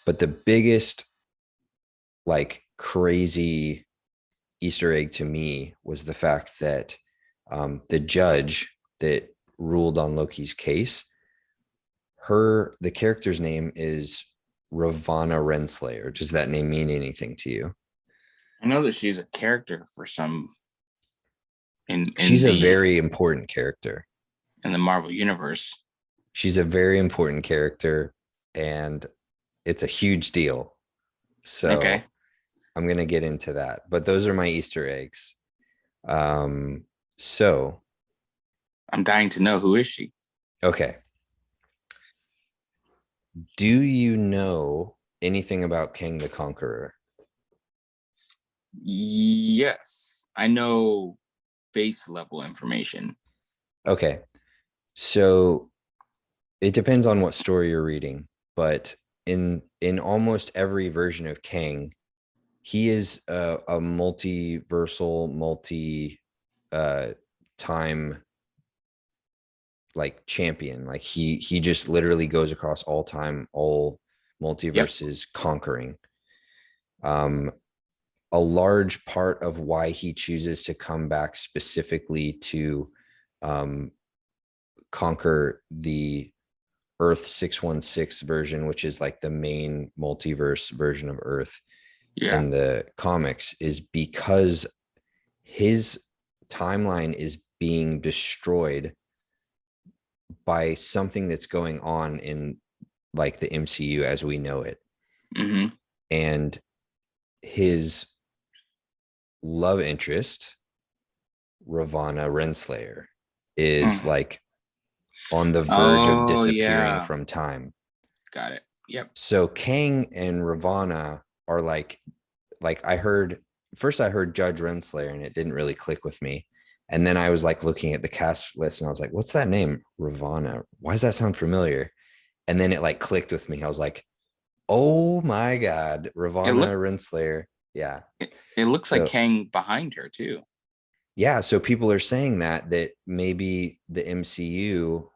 But the biggest like crazy Easter egg to me was the fact that the judge that ruled on Loki's case, the character's name is Ravana Renslayer. Does that name mean anything to you? I know that she's a character for some in She's a the very important character. in the Marvel universe. She's a very important character, and it's a huge deal. Okay, So I'm gonna get into that. But those are my Easter eggs. So I'm dying to know, who is she? okay. Do you know anything about King the Conqueror? Yes, I know base level information. Okay. So it depends on what story you're reading, but in almost every version of Kang, he is a multiversal, multi uh time like champion. Like he just literally goes across all time, all Yep. multiverses, conquering. Um, a large part of why he chooses to come back specifically to um, conquer the Earth 616 version, which is like the main multiverse version of Earth Yeah. in the comics, is because his timeline is being destroyed by something that's going on in like the MCU as we know it. Mm-hmm. And his love interest, Ravana Renslayer, is Mm. like on the verge of Oh disappearing yeah, from time. got it. Yep. So Kang and Ravana are like I heard Judge Renslayer and it didn't really click with me. And then I was like looking at the cast list and I was like, what's that name? Ravana. Why does that sound familiar? And then it like clicked with me. I was like, oh my God, It Ravana look Renslayer. Yeah. it looks like So Kang behind her too. yeah, so people are saying that maybe the MCU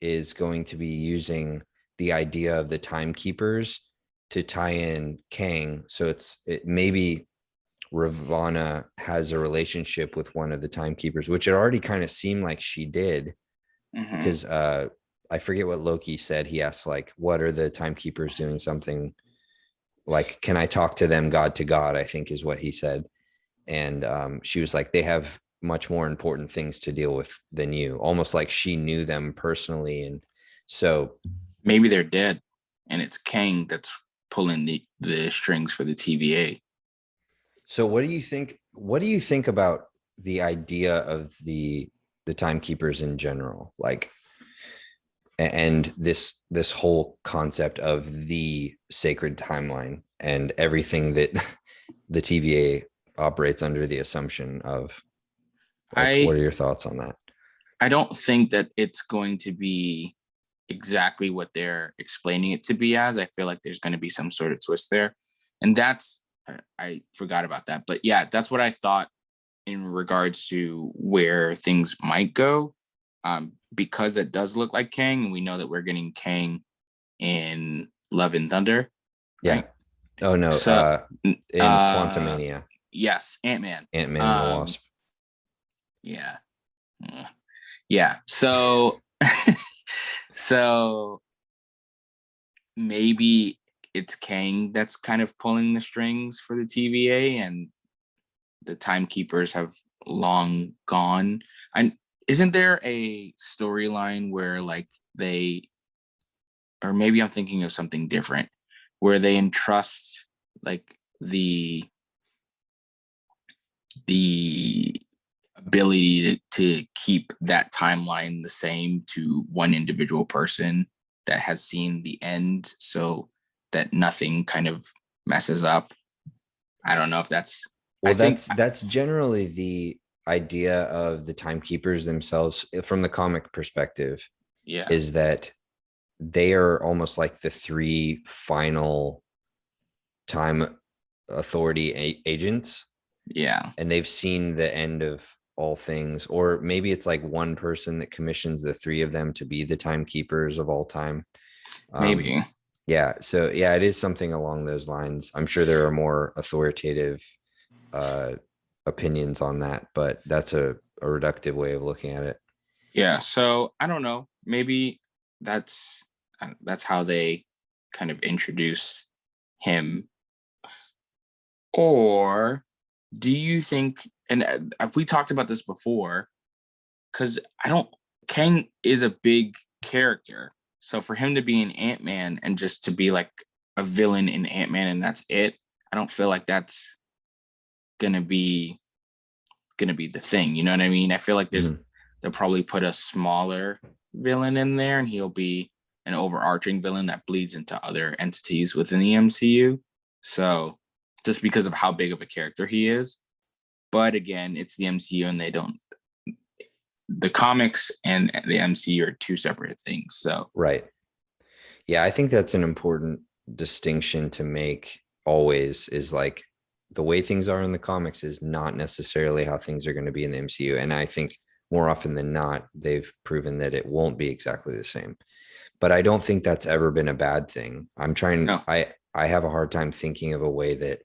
is going to be using the idea of the timekeepers to tie in Kang. So it maybe Ravana has a relationship with one of the timekeepers, which it already kind of seemed like she did, Mm-hmm. because I forget what Loki said. He asked like, "What are the timekeepers doing?" Something like, "Can I talk to them, God to God?" I think is what he said, and she was like, "They have much more important things to deal with than you," almost like she knew them personally. And so Maybe they're dead, and it's Kang that's pulling the strings for the TVA. what do you think about the idea of the timekeepers in general, like, and this whole concept of the sacred timeline and everything that the TVA operates under the assumption of? Like, what I are your thoughts on that? I don't think that it's going to be exactly what they're explaining it to be as. I feel like there's going to be some sort of twist there. And I forgot about that. But yeah, that's what I thought in regards to where things might go. Because it does look like Kang, and we know that we're getting Kang in Love and Thunder, Yeah. right? Oh no, So, in Quantumania, yes, Ant-Man. Ant-Man and the Um, Wasp. yeah, yeah. So maybe it's Kang that's kind of pulling the strings for the TVA, and the timekeepers have long gone. And isn't there a storyline where like they, or maybe I'm thinking of something different, where they entrust like the ability to keep that timeline the same to one individual person that has seen the end, so that nothing kind of messes up. I don't know if that's, I Well, think, that's generally the idea of the timekeepers themselves from the comic perspective, yeah, is that they are almost like the three final time authority agents, yeah, and they've seen the end of all things. Or maybe it's like one person that commissions the three of them to be the timekeepers of all time. um, maybe. Yeah. So yeah, it is something along those lines. I'm sure there are more authoritative uh, opinions on that, but that's a reductive way of looking at it. Yeah, so I don't know. Maybe that's that's how they kind of introduce him. Or do you think? And we talked about this before, because I don't. Kang is a big character, so for him to be an Ant-Man and just to be like a villain in Ant-Man and that's it, I don't feel like that's gonna be the thing. You know what I mean? I feel like Mhm. they'll probably put a smaller villain in there, and he'll be an overarching villain that bleeds into other entities within the MCU. So just because of how big of a character he is. But again, it's the MCU, and they don't. The comics and the MCU are two separate things. So Right. Yeah, I think that's an important distinction to make always is like the way things are in the comics is not necessarily how things are going to be in the MCU. And I think more often than not, they've proven that it won't be exactly the same. But I don't think that's ever been a bad thing. no, I have a hard time thinking of a way that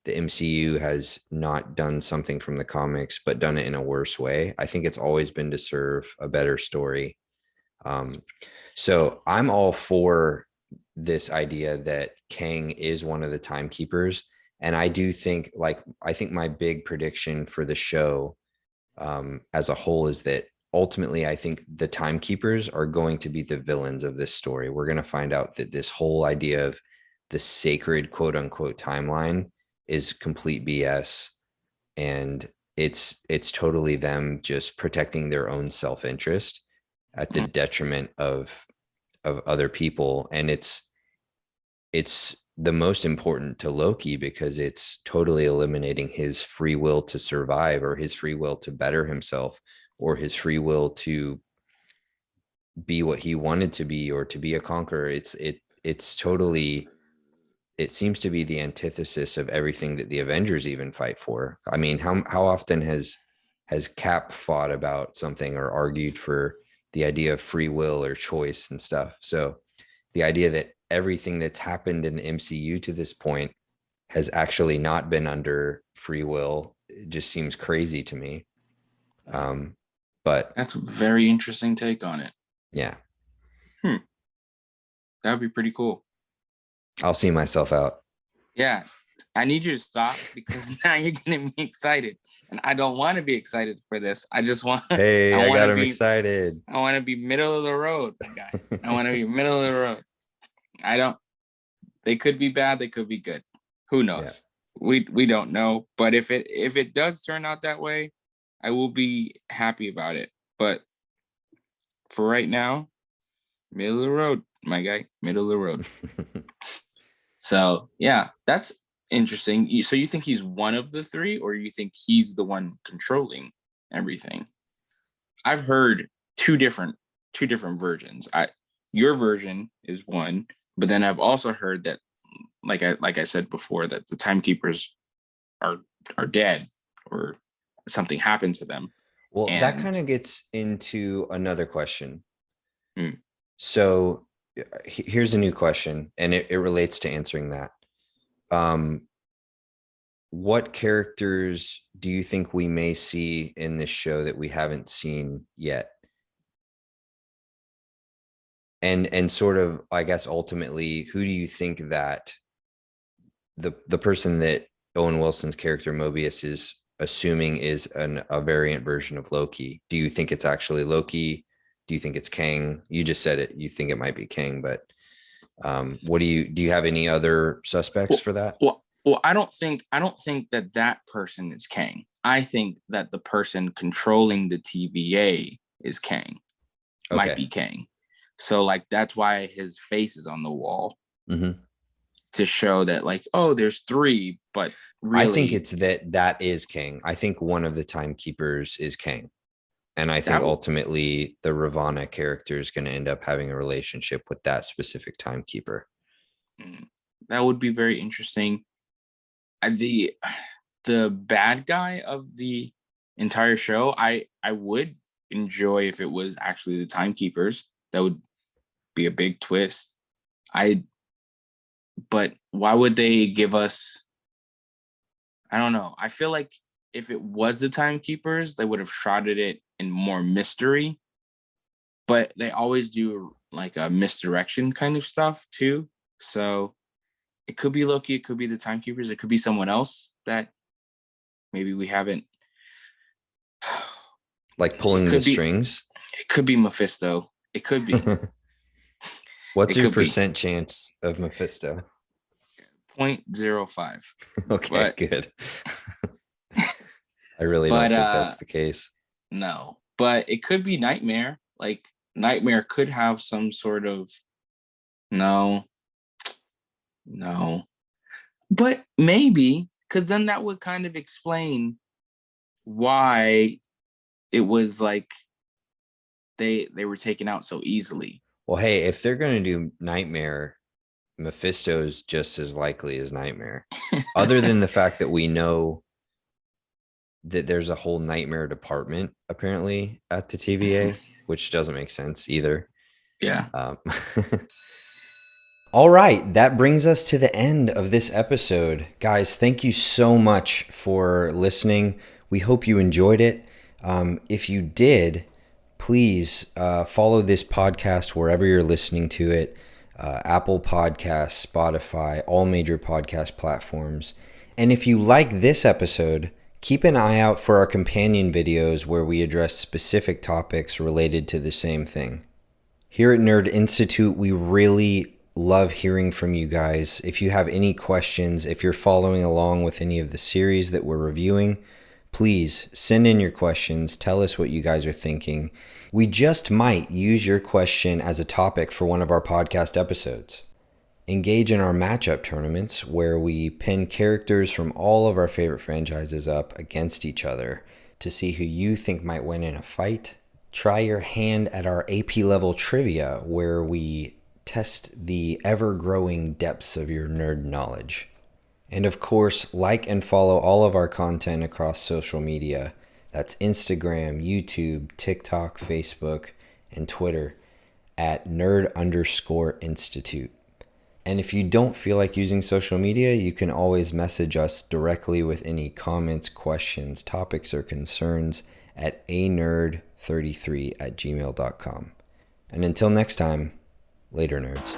the MCU has not done something from the comics, but done it in a worse way. I think it's always been to serve a better story. Um, so I'm all for this idea that Kang is one of the timekeepers. And I do think, like, I think my big prediction for the show as a whole is that ultimately, I think the timekeepers are going to be the villains of this story. We're going to find out that this whole idea of the sacred quote unquote timeline is complete BS. And it's totally them just protecting their own self-interest at the mm, detriment of other people. And it's the most important to Loki because it's totally eliminating his free will to survive or his free will to better himself or his free will to be what he wanted to be or to be a conqueror. It's totally, it seems to be the antithesis of everything that the Avengers even fight for. I mean, how often has Cap fought about something or argued for the idea of free will or choice and stuff? So the idea that everything that's happened in the MCU to this point has actually not been under free will, it just seems crazy to me. Um, but that's a very interesting take on it. yeah, Hmm, that would be pretty cool. I'll see myself out. Yeah, I need you to stop because now you're getting me excited, and I don't want to be excited for this. I just want Hey, I I want got to him be excited. I want to be middle of the road, my guy. I want to be middle of the road. I don't. They could be bad. They could be good. Who Yeah. knows? We don't know. But if it does turn out that way, I will be happy about it. But for right now, middle of the road, my guy. Middle of the road. So yeah, that's interesting. So you think he's one of the three, or you think he's the one controlling everything? I've heard two different versions. Your version is one, but then I've also heard that, like I said before, that the timekeepers are dead or something happened to them. Well, that And kind of gets into another question. mm, So here's a new question, and it relates to answering that. Um, what characters do you think we may see in this show that we haven't seen yet? And sort of, I guess, ultimately, who do you think that the person that Owen Wilson's character Mobius is assuming is a variant version of Loki? Do you think it's actually Loki? Do you think it's Kang? You just said it. You think it might be Kang, but what do you have any other suspects well, for that? I don't think that that person is Kang. I think that the person controlling the TVA is Kang. Might Okay. be Kang. So like that's why his face is on the wall Mm-hmm. to show that like, oh, there's three, but I think really it's that is Kang. I think one of the timekeepers is Kang. And I think that ultimately the Ravana character is going to end up having a relationship with that specific timekeeper. mm, that would be very interesting. The bad guy of the entire show, I would enjoy if it was actually the timekeepers. That would be a big twist. I but why would they give us? I don't know. I feel like if it was the timekeepers, they would have shrouded it in more mystery. But they always do like a misdirection kind of stuff too. So it could be Loki, it could be the timekeepers, it could be someone else that maybe we haven't. Like pulling the strings. It could be Mephisto. It could be. What's your percent chance of Mephisto? 0.05. Okay, good. I really don't think that's the case. No, but it could be Nightmare. Like Nightmare could have some sort of no, but maybe, because then that would kind of explain why it was like they were taken out so easily. Well, hey, if they're going to do Nightmare, Mephisto's just as likely as Nightmare. Other than the fact that we know that there's a whole Nightmare department apparently at the TVA, which doesn't make sense either. Yeah. All right, that brings us to the end of this episode. Guys, thank you so much for listening. We hope you enjoyed it. If you did, please follow this podcast wherever you're listening to it. Apple Podcasts, Spotify, all major podcast platforms. And if you like this episode, keep an eye out for our companion videos where we address specific topics related to the same thing. Here at Nerd Institute, we really love hearing from you guys. If you have any questions, if you're following along with any of the series that we're reviewing, please send in your questions. Tell us what you guys are thinking. We just might use your question as a topic for one of our podcast episodes. Engage in our matchup tournaments where we pin characters from all of our favorite franchises up against each other to see who you think might win in a fight. Try your hand at our AP level trivia where we test the ever-growing depths of your nerd knowledge. And of course, like and follow all of our content across social media. That's Instagram, YouTube, TikTok, Facebook, and Twitter at nerd_institute. And if you don't feel like using social media, you can always message us directly with any comments, questions, topics, or concerns at anerd33@gmail.com. And until next time, later, nerds.